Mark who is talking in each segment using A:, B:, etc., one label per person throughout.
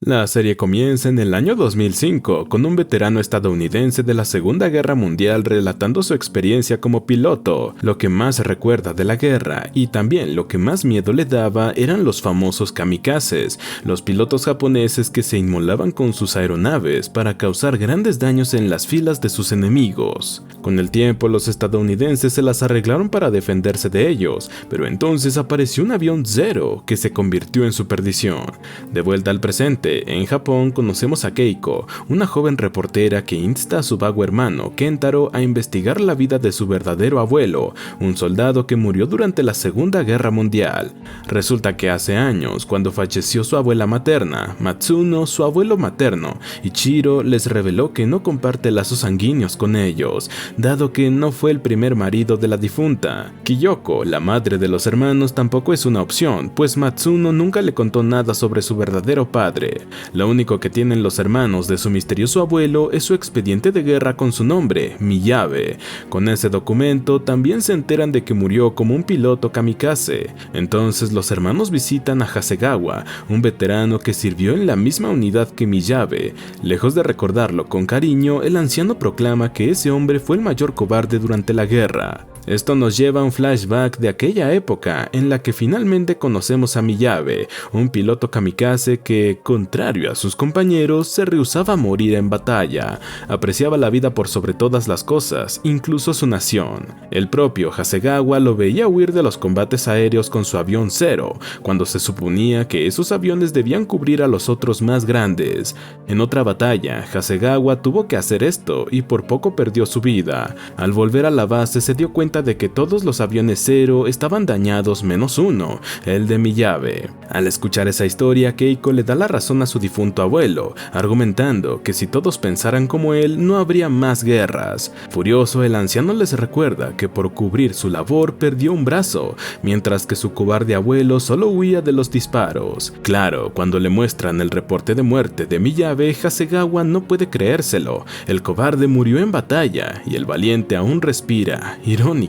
A: La serie comienza en el año 2005 con un veterano estadounidense de la Segunda Guerra Mundial relatando su experiencia como piloto. Lo que más recuerda de la guerra y también lo que más miedo le daba eran los famosos kamikazes, los pilotos japoneses que se inmolaban con sus aeronaves para causar grandes daños en las filas de sus enemigos. Con el tiempo los estadounidenses se las arreglaron para defenderse de ellos, pero entonces apareció un avión Zero que se convirtió en su perdición. De vuelta al presente, en Japón conocemos a Keiko, una joven reportera que insta a su vago hermano Kentaro a investigar la vida de su verdadero abuelo, un soldado que murió durante la Segunda Guerra Mundial. Resulta que hace años, cuando falleció su abuela materna, Matsuno, su abuelo materno, Ichiro les reveló que no comparte lazos sanguíneos con ellos, dado que no fue el primer marido de la difunta. Kyoko, la madre de los hermanos, tampoco es una opción, pues Matsuno nunca le contó nada sobre su verdadero padre. Lo único que tienen los hermanos de su misterioso abuelo es su expediente de guerra con su nombre, Miyabe. Con ese documento también se enteran de que murió como un piloto kamikaze. Entonces los hermanos visitan a Hasegawa, un veterano que sirvió en la misma unidad que Miyabe. Lejos de recordarlo con cariño, el anciano proclama que ese hombre fue el mayor cobarde durante la guerra. Esto nos lleva a un flashback de aquella época en la que finalmente conocemos a Miyabe, un piloto kamikaze que, contrario a sus compañeros, se rehusaba a morir en batalla. Apreciaba la vida por sobre todas las cosas, incluso su nación. El propio Hasegawa lo veía huir de los combates aéreos con su avión Zero, cuando se suponía que esos aviones debían cubrir a los otros más grandes. En otra batalla, Hasegawa tuvo que hacer esto y por poco perdió su vida. Al volver a la base se dio cuenta de que todos los aviones Zero estaban dañados menos uno, el de Miyabe. Al escuchar esa historia, Keiko le da la razón a su difunto abuelo, argumentando que si todos pensaran como él, no habría más guerras. Furioso, el anciano les recuerda que por cubrir su labor perdió un brazo, mientras que su cobarde abuelo solo huía de los disparos. Claro, cuando le muestran el reporte de muerte de Miyabe, Hasegawa no puede creérselo. El cobarde murió en batalla y el valiente aún respira. Irónico.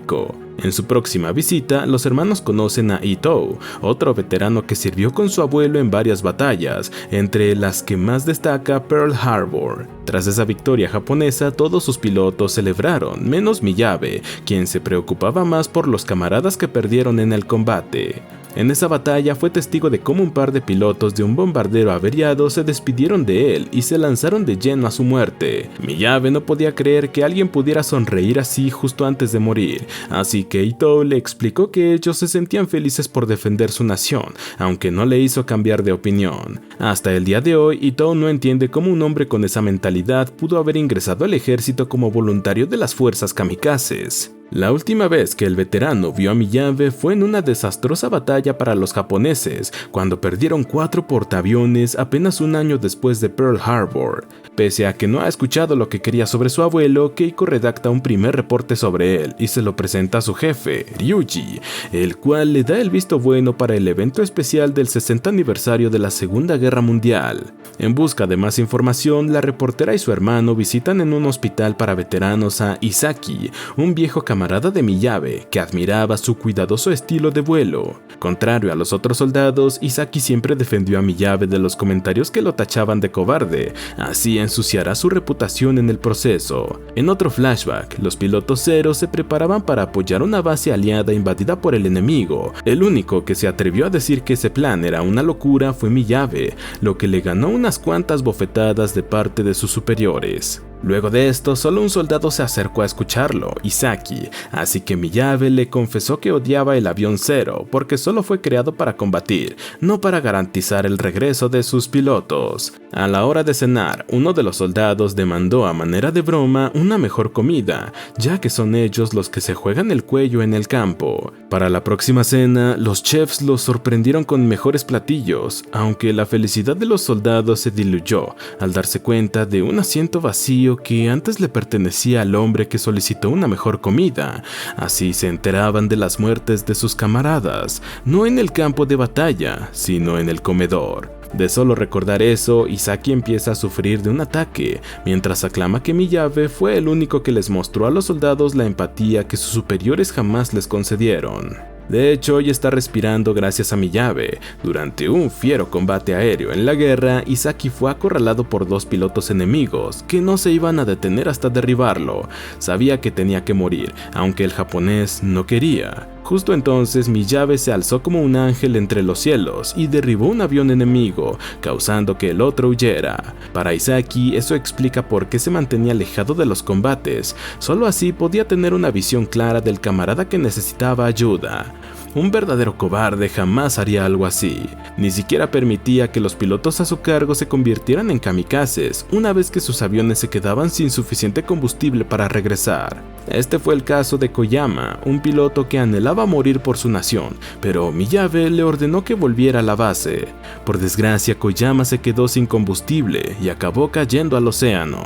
A: En su próxima visita, los hermanos conocen a Itou, otro veterano que sirvió con su abuelo en varias batallas, entre las que más destaca Pearl Harbor. Tras esa victoria japonesa, todos sus pilotos celebraron, menos Miyabe, quien se preocupaba más por los camaradas que perdieron en el combate. En esa batalla fue testigo de cómo un par de pilotos de un bombardero averiado se despidieron de él y se lanzaron de lleno a su muerte. Miyabe no podía creer que alguien pudiera sonreír así justo antes de morir, así que Itou le explicó que ellos se sentían felices por defender su nación, aunque no le hizo cambiar de opinión. Hasta el día de hoy, Itou no entiende cómo un hombre con esa mentalidad pudo haber ingresado al ejército como voluntario de las fuerzas kamikazes. La última vez que el veterano vio a Miyabe fue en una desastrosa batalla para los japoneses, cuando perdieron 4 portaaviones apenas un año después de Pearl Harbor. Pese a que no ha escuchado lo que quería sobre su abuelo, Keiko redacta un primer reporte sobre él y se lo presenta a su jefe, Ryuji, el cual le da el visto bueno para el evento especial del 60 aniversario de la Segunda Guerra Mundial. En busca de más información, la reportera y su hermano visitan en un hospital para veteranos a Isaki, un viejo camarada de Miyabe que admiraba su cuidadoso estilo de vuelo. Contrario a los otros soldados, Isaki siempre defendió a Miyabe de los comentarios que lo tachaban de cobarde, así ensuciará su reputación en el proceso. En otro flashback, los pilotos Zero se preparaban para apoyar una base aliada invadida por el enemigo. El único que se atrevió a decir que ese plan era una locura fue Miyabe, lo que le ganó unas cuantas bofetadas de parte de sus superiores. Luego de esto, solo un soldado se acercó a escucharlo, Isaki, así que Miyabe le confesó que odiaba el avión Zero porque solo fue creado para combatir, no para garantizar el regreso de sus pilotos. A la hora de cenar, uno de los soldados demandó a manera de broma una mejor comida, ya que son ellos los que se juegan el cuello en el campo. Para la próxima cena, los chefs los sorprendieron con mejores platillos, aunque la felicidad de los soldados se diluyó al darse cuenta de un asiento vacío que antes le pertenecía al hombre que solicitó una mejor comida. Así se enteraban de las muertes de sus camaradas, no en el campo de batalla, sino en el comedor. De solo recordar eso, Isaki empieza a sufrir de un ataque, mientras aclama que Miyabe fue el único que les mostró a los soldados la empatía que sus superiores jamás les concedieron. De hecho, hoy está respirando gracias a Miyabe. Durante un fiero combate aéreo en la guerra, Isaki fue acorralado por 2 pilotos enemigos que no se iban a detener hasta derribarlo. Sabía que tenía que morir, aunque el japonés no quería. Justo entonces Miyabe se alzó como un ángel entre los cielos y derribó un avión enemigo, causando que el otro huyera. Para Isaki, eso explica por qué se mantenía alejado de los combates. Solo así podía tener una visión clara del camarada que necesitaba ayuda. Un verdadero cobarde jamás haría algo así. Ni siquiera permitía que los pilotos a su cargo se convirtieran en kamikazes una vez que sus aviones se quedaban sin suficiente combustible para regresar. Este fue el caso de Koyama, un piloto que anhelaba morir por su nación, pero Miyabe le ordenó que volviera a la base. Por desgracia, Koyama se quedó sin combustible y acabó cayendo al océano.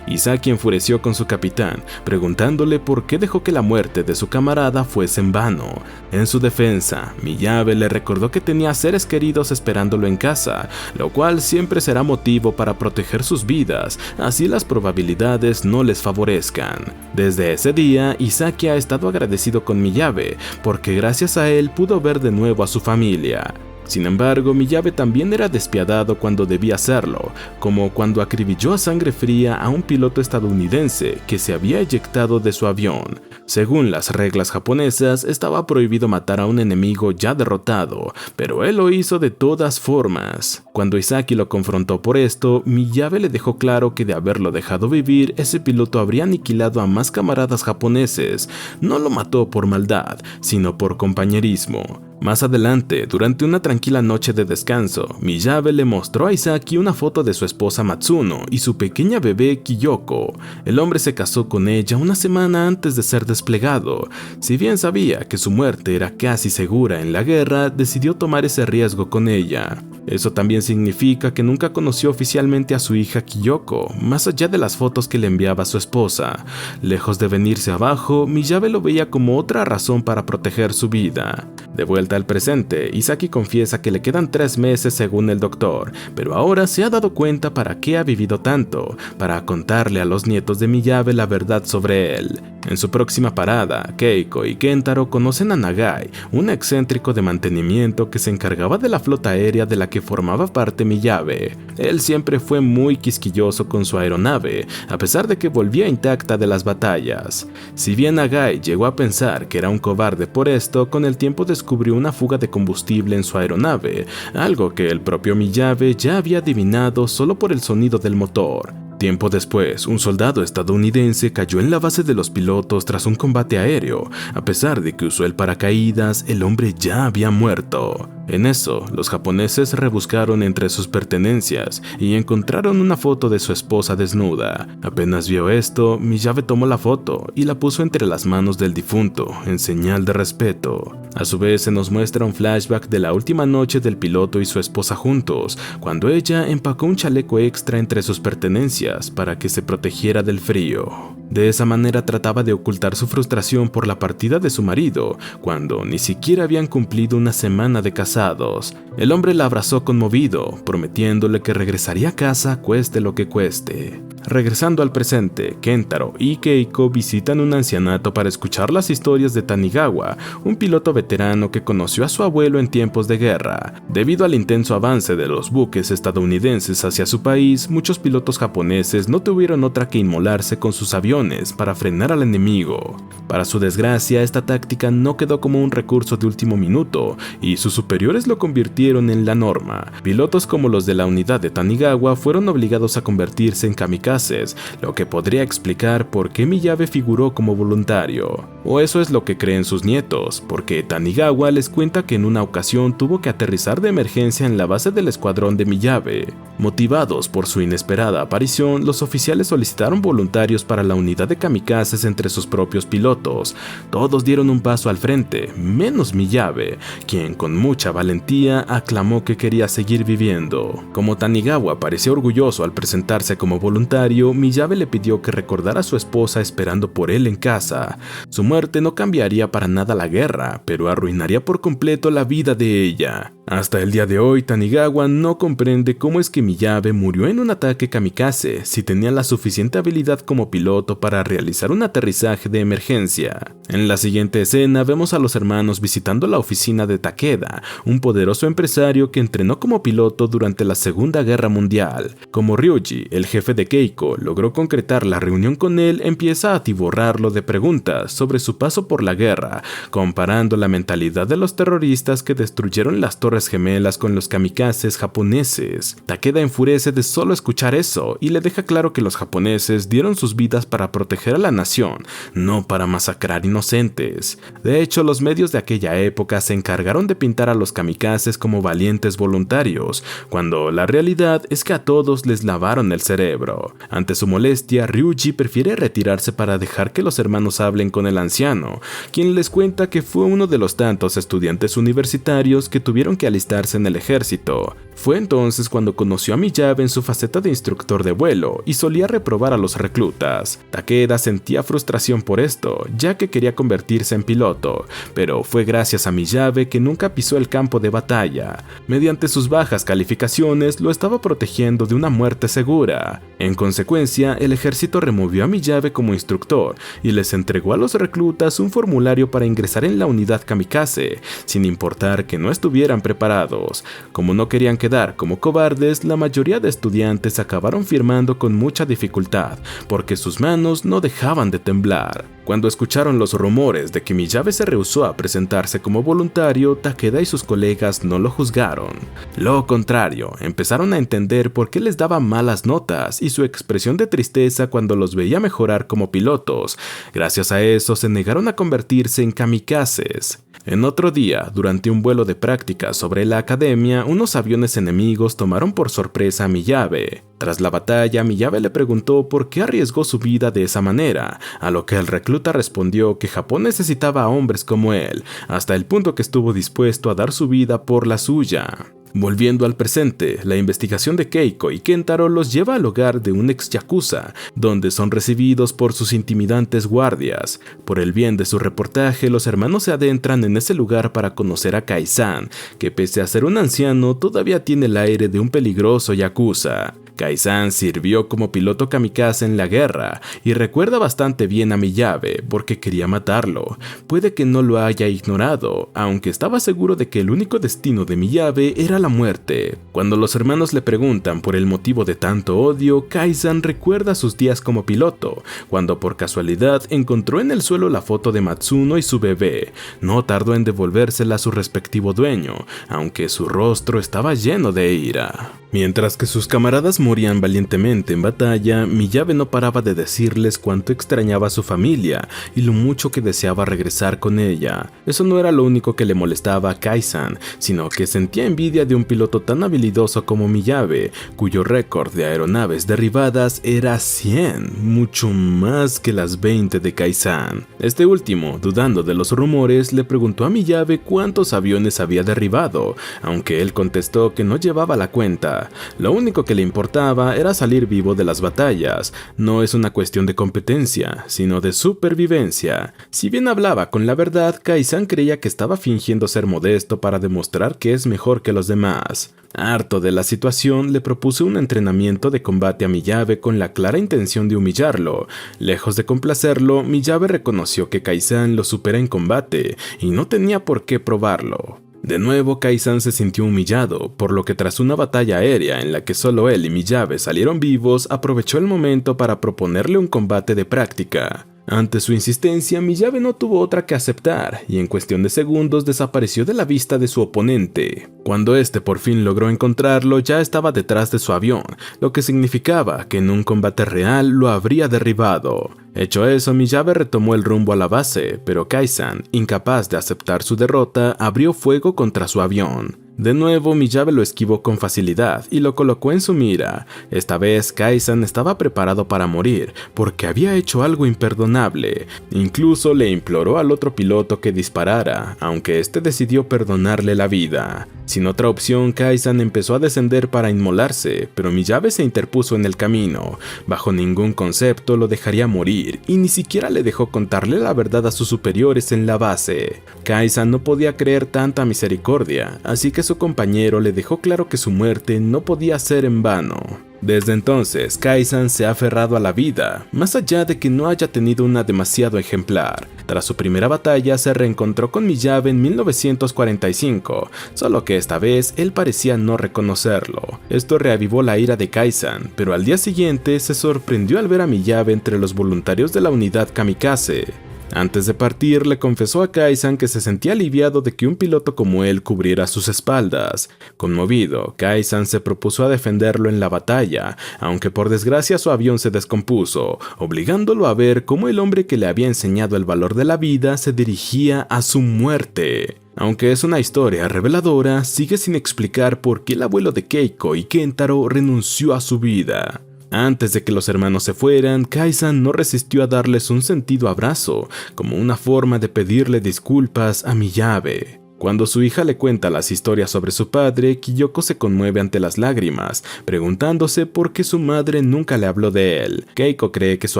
A: Isaki enfureció con su capitán, preguntándole por qué dejó que la muerte de su camarada fuese en vano. En su defensa, Miyabe le recordó que tenía seres queridos esperándolo en casa, lo cual siempre será motivo para proteger sus vidas, así las probabilidades no les favorezcan. Desde ese día, Isaki ha estado agradecido con Miyabe, porque gracias a él pudo ver de nuevo a su familia. Sin embargo, Miyabe también era despiadado cuando debía hacerlo, como cuando acribilló a sangre fría a un piloto estadounidense que se había eyectado de su avión. Según las reglas japonesas, estaba prohibido matar a un enemigo ya derrotado, pero él lo hizo de todas formas. Cuando Isaki lo confrontó por esto, Miyabe le dejó claro que de haberlo dejado vivir, ese piloto habría aniquilado a más camaradas japoneses. No lo mató por maldad, sino por compañerismo. Más adelante, durante una tranquila noche de descanso, Miyabe le mostró a Isaki una foto de su esposa Matsuno y su pequeña bebé Kiyoko. El hombre se casó con ella una semana antes de ser desplegado. Si bien sabía que su muerte era casi segura en la guerra, decidió tomar ese riesgo con ella. Eso también significa que nunca conoció oficialmente a su hija Kiyoko, más allá de las fotos que le enviaba a su esposa. Lejos de venirse abajo, Miyabe lo veía como otra razón para proteger su vida. De vuelta al presente, Isaki confiesa que le quedan 3 meses según el doctor, pero ahora se ha dado cuenta para qué ha vivido tanto, para contarle a los nietos de Miyabe la verdad sobre él. En su próxima parada, Keiko y Kentaro conocen a Nagai, un excéntrico de mantenimiento que se encargaba de la flota aérea de la que formaba parte Miyabe. Él siempre fue muy quisquilloso con su aeronave, a pesar de que volvía intacta de las batallas. Si bien Nagai llegó a pensar que era un cobarde por esto, con el tiempo descubrió una fuga de combustible en su aeronave, algo que el propio Miyabe ya había adivinado solo por el sonido del motor. Tiempo después, un soldado estadounidense cayó en la base de los pilotos tras un combate aéreo. A pesar de que usó el paracaídas, el hombre ya había muerto. En eso, los japoneses rebuscaron entre sus pertenencias y encontraron una foto de su esposa desnuda. Apenas vio esto, Miyabe tomó la foto y la puso entre las manos del difunto, en señal de respeto. A su vez, se nos muestra un flashback de la última noche del piloto y su esposa juntos, cuando ella empacó un chaleco extra entre sus pertenencias para que se protegiera del frío. De esa manera trataba de ocultar su frustración por la partida de su marido, cuando ni siquiera habían cumplido una semana de casados. El hombre la abrazó conmovido, prometiéndole que regresaría a casa cueste lo que cueste. Regresando al presente, Kentaro y Keiko visitan un ancianato para escuchar las historias de Tanigawa, un piloto veterano que conoció a su abuelo en tiempos de guerra. Debido al intenso avance de los buques estadounidenses hacia su país, muchos pilotos japoneses no tuvieron otra que inmolarse con sus aviones para frenar al enemigo. Para su desgracia, esta táctica no quedó como un recurso de último minuto, y sus superiores lo convirtieron en la norma. Pilotos como los de la unidad de Tanigawa fueron obligados a convertirse en kamikazes, lo que podría explicar por qué Miyabe figuró como voluntario. O eso es lo que creen sus nietos, porque Tanigawa les cuenta que en una ocasión tuvo que aterrizar de emergencia en la base del escuadrón de Miyabe. Motivados por su inesperada aparición, los oficiales solicitaron voluntarios para la unidad de kamikazes entre sus propios pilotos. Todos dieron un paso al frente, menos Miyabe, quien con mucha valentía aclamó que quería seguir viviendo. Como Tanigawa parecía orgulloso al presentarse como voluntario, Miyabe le pidió que recordara a su esposa esperando por él en casa. Su muerte no cambiaría para nada la guerra, pero arruinaría por completo la vida de ella. Hasta el día de hoy, Tanigawa no comprende cómo es que Miyabe murió en un ataque kamikaze si tenía la suficiente habilidad como piloto para realizar un aterrizaje de emergencia. En la siguiente escena vemos a los hermanos visitando la oficina de Takeda, un poderoso empresario que entrenó como piloto durante la Segunda Guerra Mundial. Como Ryuji, el jefe de Keiko, logró concretar la reunión con él, empieza a atiborrarlo de preguntas sobre su paso por la guerra, comparando la mentalidad de los terroristas que destruyeron las Torres Gemelas con los kamikazes japoneses. Takeda enfurece de solo escuchar eso y le deja claro que los japoneses dieron sus vidas para proteger a la nación, no para masacrar inocentes. De hecho, los medios de aquella época se encargaron de pintar a los kamikazes como valientes voluntarios, cuando la realidad es que a todos les lavaron el cerebro. Ante su molestia, Ryuji prefiere retirarse para dejar que los hermanos hablen con el anciano, quien les cuenta que fue uno de los tantos estudiantes universitarios que tuvieron que alistarse en el ejército. Fue entonces cuando conoció a Miyabe en su faceta de instructor de vuelo y solía reprobar a los reclutas. Takeda sentía frustración por esto, ya que quería convertirse en piloto, pero fue gracias a Miyabe que nunca pisó el campo de batalla. Mediante sus bajas calificaciones lo estaba protegiendo de una muerte segura. En consecuencia, el ejército removió a Miyabe como instructor y les entregó a los reclutas un formulario para ingresar en la unidad kamikaze, sin importar que no estuvieran preparados. Como no querían quedar como cobardes, la mayoría de estudiantes acabaron firmando con mucha dificultad, porque sus manos no dejaban de temblar. Cuando escucharon los rumores de que Miyabe se rehusó a presentarse como voluntario, Takeda y sus colegas no lo juzgaron. Lo contrario, empezaron a entender por qué les daba malas notas y su expresión de tristeza cuando los veía mejorar como pilotos. Gracias a eso se negaron a convertirse en kamikazes. En otro día, durante un vuelo de práctica sobre la academia, unos aviones enemigos tomaron por sorpresa a Miyabe. Tras la batalla, Miyabe le preguntó por qué arriesgó su vida de esa manera, a lo que el recluta respondió que Japón necesitaba a hombres como él, hasta el punto que estuvo dispuesto a dar su vida por la suya. Volviendo al presente, la investigación de Keiko y Kentaro los lleva al hogar de un ex yakuza, donde son recibidos por sus intimidantes guardias. Por el bien de su reportaje, los hermanos se adentran en ese lugar para conocer a Kai-san, que pese a ser un anciano, todavía tiene el aire de un peligroso yakuza. Kai-san sirvió como piloto kamikaze en la guerra y recuerda bastante bien a Miyabe porque quería matarlo. Puede que no lo haya ignorado, aunque estaba seguro de que el único destino de Miyabe era la muerte. Cuando los hermanos le preguntan por el motivo de tanto odio, Kai-san recuerda sus días como piloto, cuando por casualidad encontró en el suelo la foto de Matsuno y su bebé. No tardó en devolvérsela a su respectivo dueño, aunque su rostro estaba lleno de ira. Mientras que sus camaradas morían valientemente en batalla, Miyabe no paraba de decirles cuánto extrañaba a su familia y lo mucho que deseaba regresar con ella. Eso no era lo único que le molestaba a Kai-san, sino que sentía envidia de un piloto tan habilidoso como Miyabe, cuyo récord de aeronaves derribadas era 100, mucho más que las 20 de Kai-san. Este último, dudando de los rumores, le preguntó a Miyabe cuántos aviones había derribado, aunque él contestó que no llevaba la cuenta. Lo único que le importaba era salir vivo de las batallas. No es una cuestión de competencia, sino de supervivencia. Si bien hablaba con la verdad, Kai-san creía que estaba fingiendo ser modesto para demostrar que es mejor que los demás. Harto de la situación, le propuso un entrenamiento de combate a Miyabe con la clara intención de humillarlo. Lejos de complacerlo, Miyabe reconoció que Kai-san lo supera en combate y no tenía por qué probarlo. De nuevo, Kai-san se sintió humillado, por lo que tras una batalla aérea en la que solo él y Miyabe salieron vivos, aprovechó el momento para proponerle un combate de práctica. Ante su insistencia, Miyabe no tuvo otra que aceptar, y en cuestión de segundos desapareció de la vista de su oponente. Cuando este por fin logró encontrarlo, ya estaba detrás de su avión, lo que significaba que en un combate real lo habría derribado. Hecho eso, Miyabe retomó el rumbo a la base, pero Kai-san, incapaz de aceptar su derrota, abrió fuego contra su avión. De nuevo, Miyabe lo esquivó con facilidad y lo colocó en su mira. Esta vez, Kai-san estaba preparado para morir, porque había hecho algo imperdonable. Incluso le imploró al otro piloto que disparara, aunque este decidió perdonarle la vida. Sin otra opción, Kai-san empezó a descender para inmolarse, pero Miyabe se interpuso en el camino. Bajo ningún concepto lo dejaría morir, y ni siquiera le dejó contarle la verdad a sus superiores en la base. Kai-san no podía creer tanta misericordia, así que su compañero le dejó claro que su muerte no podía ser en vano. Desde entonces, Kai-san se ha aferrado a la vida, más allá de que no haya tenido una demasiado ejemplar. Tras su primera batalla, se reencontró con Miyabe en 1945, solo que esta vez él parecía no reconocerlo. Esto reavivó la ira de Kai-san, pero al día siguiente se sorprendió al ver a Miyabe entre los voluntarios de la unidad kamikaze. Antes de partir, le confesó a Kai-san que se sentía aliviado de que un piloto como él cubriera sus espaldas. Conmovido, Kai-san se propuso a defenderlo en la batalla, aunque por desgracia su avión se descompuso, obligándolo a ver cómo el hombre que le había enseñado el valor de la vida se dirigía a su muerte. Aunque es una historia reveladora, sigue sin explicar por qué el abuelo de Keiko y Kentaro renunció a su vida. Antes de que los hermanos se fueran, Kai-san no resistió a darles un sentido abrazo, como una forma de pedirle disculpas a Miyabe. Cuando su hija le cuenta las historias sobre su padre, Kyoko se conmueve ante las lágrimas, preguntándose por qué su madre nunca le habló de él. Keiko cree que su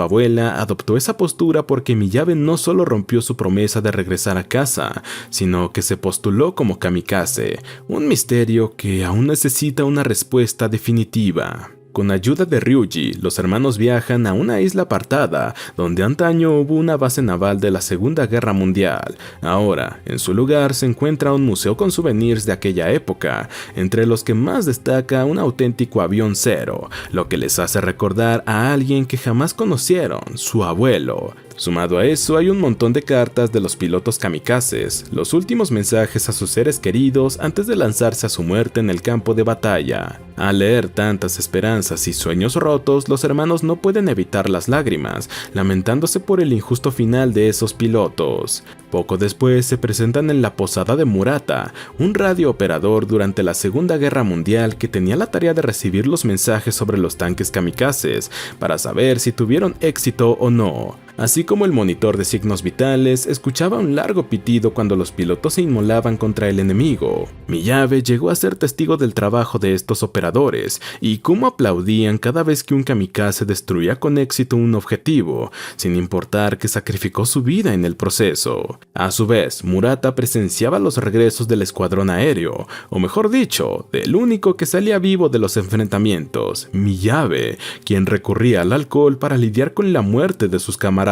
A: abuela adoptó esa postura porque Miyabe no solo rompió su promesa de regresar a casa, sino que se postuló como kamikaze, un misterio que aún necesita una respuesta definitiva. Con ayuda de Ryuji, los hermanos viajan a una isla apartada, donde antaño hubo una base naval de la Segunda Guerra Mundial. Ahora, en su lugar se encuentra un museo con souvenirs de aquella época, entre los que más destaca un auténtico avión Zero, lo que les hace recordar a alguien que jamás conocieron, su abuelo. Sumado a eso, hay un montón de cartas de los pilotos kamikazes, los últimos mensajes a sus seres queridos antes de lanzarse a su muerte en el campo de batalla. Al leer tantas esperanzas y sueños rotos, los hermanos no pueden evitar las lágrimas, lamentándose por el injusto final de esos pilotos. Poco después se presentan en la posada de Murata, un radiooperador durante la Segunda Guerra Mundial que tenía la tarea de recibir los mensajes sobre los tanques kamikazes para saber si tuvieron éxito o no. Así como el monitor de signos vitales, escuchaba un largo pitido cuando los pilotos se inmolaban contra el enemigo. Miyabe llegó a ser testigo del trabajo de estos operadores y cómo aplaudían cada vez que un kamikaze destruía con éxito un objetivo, sin importar que sacrificó su vida en el proceso. A su vez, Murata presenciaba los regresos del escuadrón aéreo, o mejor dicho, del único que salía vivo de los enfrentamientos, Miyabe, quien recurría al alcohol para lidiar con la muerte de sus camaradas.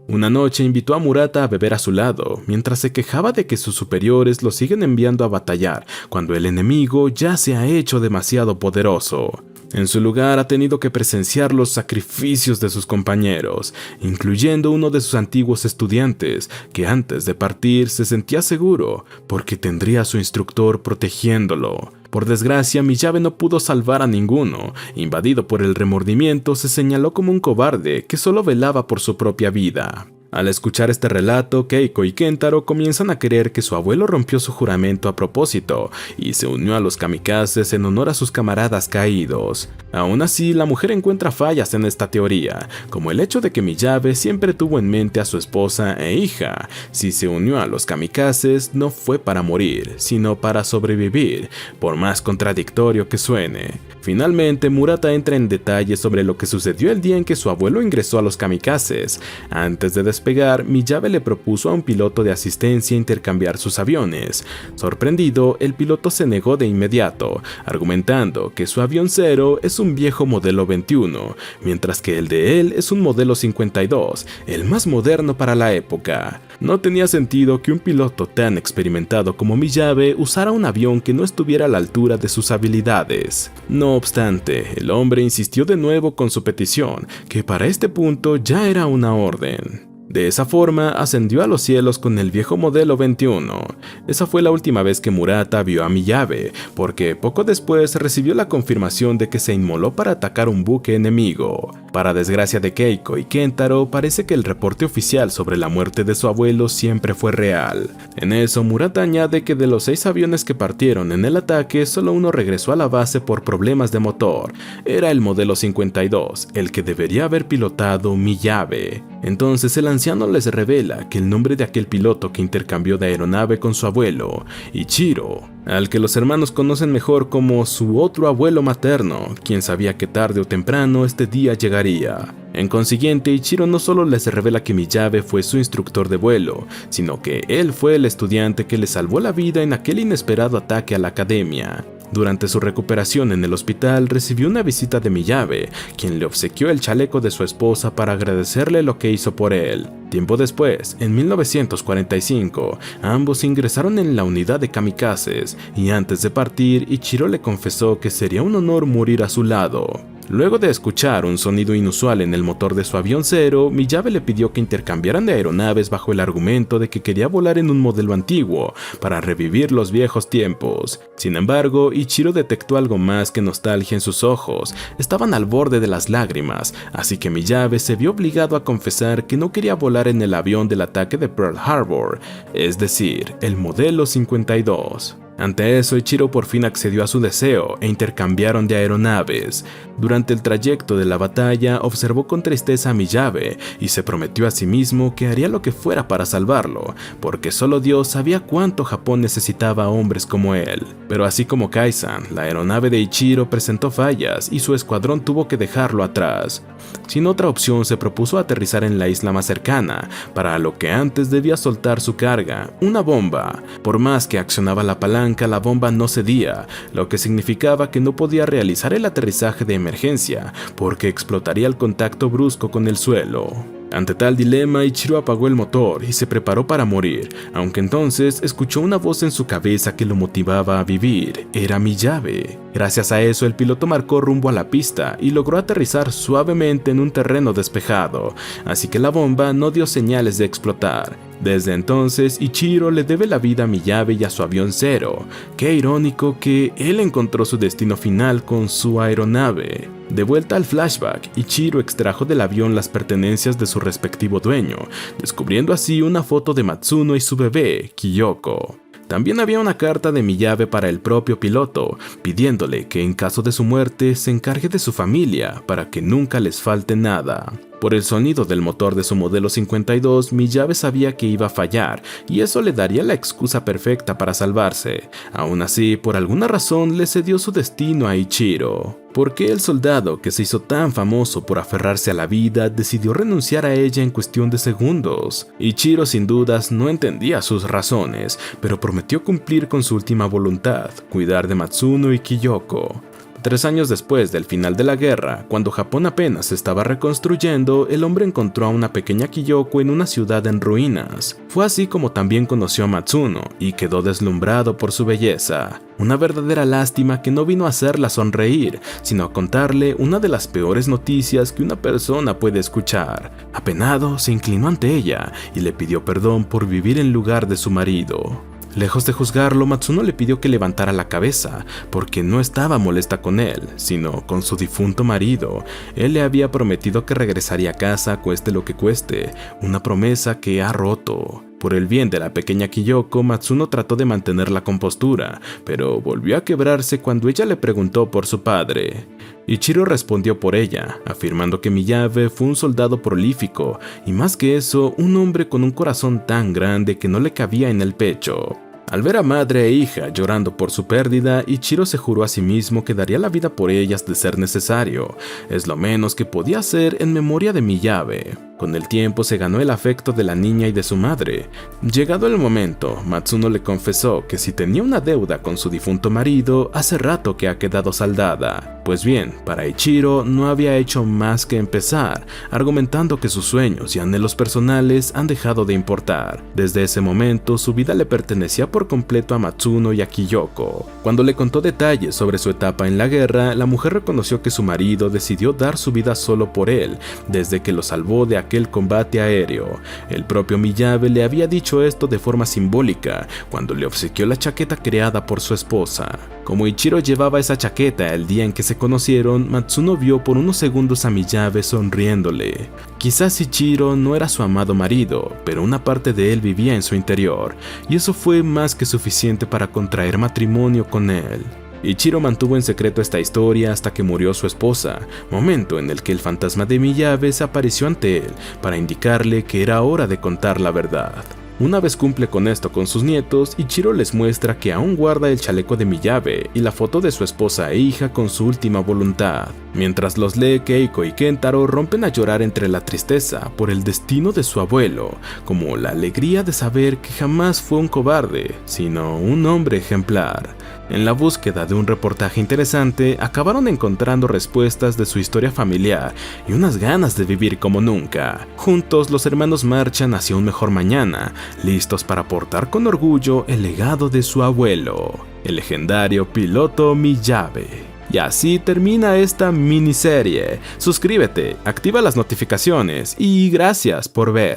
A: Una noche invitó a Murata a beber a su lado, mientras se quejaba de que sus superiores lo siguen enviando a batallar, cuando el enemigo ya se ha hecho demasiado poderoso. En su lugar ha tenido que presenciar los sacrificios de sus compañeros, incluyendo uno de sus antiguos estudiantes, que antes de partir se sentía seguro, porque tendría a su instructor protegiéndolo. Por desgracia, Miyabe no pudo salvar a ninguno. Invadido por el remordimiento, se señaló como un cobarde que solo velaba por su propia vida. Al escuchar este relato, Keiko y Kentaro comienzan a creer que su abuelo rompió su juramento a propósito y se unió a los kamikazes en honor a sus camaradas caídos. Aún así, la mujer encuentra fallas en esta teoría, como el hecho de que Miyabe siempre tuvo en mente a su esposa e hija. Si se unió a los kamikazes, no fue para morir, sino para sobrevivir, por más contradictorio que suene. Finalmente, Murata entra en detalles sobre lo que sucedió el día en que su abuelo ingresó a los kamikazes. Antes de despegar, Miyabe le propuso a un piloto de asistencia intercambiar sus aviones. Sorprendido, el piloto se negó de inmediato, argumentando que su avión Zero es un viejo modelo 21, mientras que el de él es un modelo 52, el más moderno para la época. No tenía sentido que un piloto tan experimentado como Miyabe usara un avión que no estuviera a la altura de sus habilidades. No obstante, el hombre insistió de nuevo con su petición, que para este punto ya era una orden. De esa forma, ascendió a los cielos con el viejo modelo 21. Esa fue la última vez que Murata vio a Miyabe, porque poco después recibió la confirmación de que se inmoló para atacar un buque enemigo. Para desgracia de Keiko y Kentaro, parece que el reporte oficial sobre la muerte de su abuelo siempre fue real. En eso, Murata añade que de los 6 aviones que partieron en el ataque, solo uno regresó a la base por problemas de motor. Era el modelo 52, el que debería haber pilotado Miyabe. Entonces el anciano les revela que el nombre de aquel piloto que intercambió de aeronave con su abuelo, Ichiro, al que los hermanos conocen mejor como su otro abuelo materno, quien sabía que tarde o temprano este día llegaría. En consiguiente, Ichiro no solo les revela que Miyabe fue su instructor de vuelo, sino que él fue el estudiante que le salvó la vida en aquel inesperado ataque a la academia. Durante su recuperación en el hospital recibió una visita de Miyabe, quien le obsequió el chaleco de su esposa para agradecerle lo que hizo por él. Tiempo después, en 1945, ambos ingresaron en la unidad de kamikazes y antes de partir, Ichiro le confesó que sería un honor morir a su lado. Luego de escuchar un sonido inusual en el motor de su avión cero, Miyabe le pidió que intercambiaran de aeronaves bajo el argumento de que quería volar en un modelo antiguo para revivir los viejos tiempos. Sin embargo, Ichiro detectó algo más que nostalgia en sus ojos. Estaban al borde de las lágrimas, así que Miyabe se vio obligado a confesar que no quería volar en el avión del ataque de Pearl Harbor, es decir, el modelo 52. Ante eso, Ichiro por fin accedió a su deseo e intercambiaron de aeronaves. Durante el trayecto de la batalla, observó con tristeza a Miyabe y se prometió a sí mismo que haría lo que fuera para salvarlo, porque solo Dios sabía cuánto Japón necesitaba hombres como él. Pero así como Kaisan, la aeronave de Ichiro presentó fallas y su escuadrón tuvo que dejarlo atrás. Sin otra opción, se propuso aterrizar en la isla más cercana, para lo que antes debía soltar su carga, una bomba. Por más que accionaba la palanca, la bomba no cedía, lo que significaba que no podía realizar el aterrizaje de emergencia, porque explotaría al contacto brusco con el suelo. Ante tal dilema, Ichiro apagó el motor y se preparó para morir, aunque entonces escuchó una voz en su cabeza que lo motivaba a vivir. Era Miyabe. Gracias a eso, el piloto marcó rumbo a la pista y logró aterrizar suavemente en un terreno despejado, así que la bomba no dio señales de explotar. Desde entonces, Ichiro le debe la vida a Miyabe y a su avión cero. Qué irónico que él encontró su destino final con su aeronave. De vuelta al flashback, Ichiro extrajo del avión las pertenencias de su respectivo dueño, descubriendo así una foto de Matsuno y su bebé, Kyoko. También había una carta de Miyabe para el propio piloto, pidiéndole que en caso de su muerte se encargue de su familia para que nunca les falte nada. Por el sonido del motor de su modelo 52, Miyabe sabía que iba a fallar, y eso le daría la excusa perfecta para salvarse. Aún así, por alguna razón le cedió su destino a Ichiro. ¿Por qué el soldado que se hizo tan famoso por aferrarse a la vida decidió renunciar a ella en cuestión de segundos? Ichiro sin dudas no entendía sus razones, pero prometió cumplir con su última voluntad, cuidar de Matsuno y Kyoko. 3 años después del final de la guerra, cuando Japón apenas se estaba reconstruyendo, el hombre encontró a una pequeña Kyoko en una ciudad en ruinas. Fue así como también conoció a Matsuno y quedó deslumbrado por su belleza. Una verdadera lástima que no vino a hacerla sonreír, sino a contarle una de las peores noticias que una persona puede escuchar. Apenado, se inclinó ante ella y le pidió perdón por vivir en lugar de su marido. Lejos de juzgarlo, Matsuno le pidió que levantara la cabeza, porque no estaba molesta con él, sino con su difunto marido. Él le había prometido que regresaría a casa cueste lo que cueste, una promesa que ha roto. Por el bien de la pequeña Kyoko, Matsuno trató de mantener la compostura, pero volvió a quebrarse cuando ella le preguntó por su padre. Ichiro respondió por ella, afirmando que Miyabe fue un soldado prolífico, y más que eso, un hombre con un corazón tan grande que no le cabía en el pecho. Al ver a madre e hija llorando por su pérdida, Ichiro se juró a sí mismo que daría la vida por ellas de ser necesario. Es lo menos que podía hacer en memoria de Miyabe. Con el tiempo se ganó el afecto de la niña y de su madre. Llegado el momento, Matsuno le confesó que si tenía una deuda con su difunto marido, hace rato que ha quedado saldada. Pues bien, para Ichiro no había hecho más que empezar, argumentando que sus sueños y anhelos personales han dejado de importar. Desde ese momento, su vida le pertenecía por completo a Matsuno y a Kyoko. Cuando le contó detalles sobre su etapa en la guerra, la mujer reconoció que su marido decidió dar su vida solo por él, desde que lo salvó de aquel combate aéreo. El propio Miyabe le había dicho esto de forma simbólica, cuando le obsequió la chaqueta creada por su esposa. Como Ichiro llevaba esa chaqueta el día en que se conocieron, Matsuno vio por unos segundos a Miyabe sonriéndole. Quizás Ichiro no era su amado marido, pero una parte de él vivía en su interior, y eso fue más que suficiente para contraer matrimonio con él. Ichiro mantuvo en secreto esta historia hasta que murió su esposa, momento en el que el fantasma de Miyabe se apareció ante él para indicarle que era hora de contar la verdad. Una vez cumple con esto con sus nietos, Ichiro les muestra que aún guarda el chaleco de Miyabe y la foto de su esposa e hija con su última voluntad. Mientras los lee, Keiko y Kentaro rompen a llorar entre la tristeza por el destino de su abuelo, como la alegría de saber que jamás fue un cobarde, sino un hombre ejemplar. En la búsqueda de un reportaje interesante, acabaron encontrando respuestas de su historia familiar y unas ganas de vivir como nunca. Juntos, los hermanos marchan hacia un mejor mañana, listos para portar con orgullo el legado de su abuelo, el legendario piloto Miyabe. Y así termina esta miniserie. Suscríbete, activa las notificaciones y gracias por ver.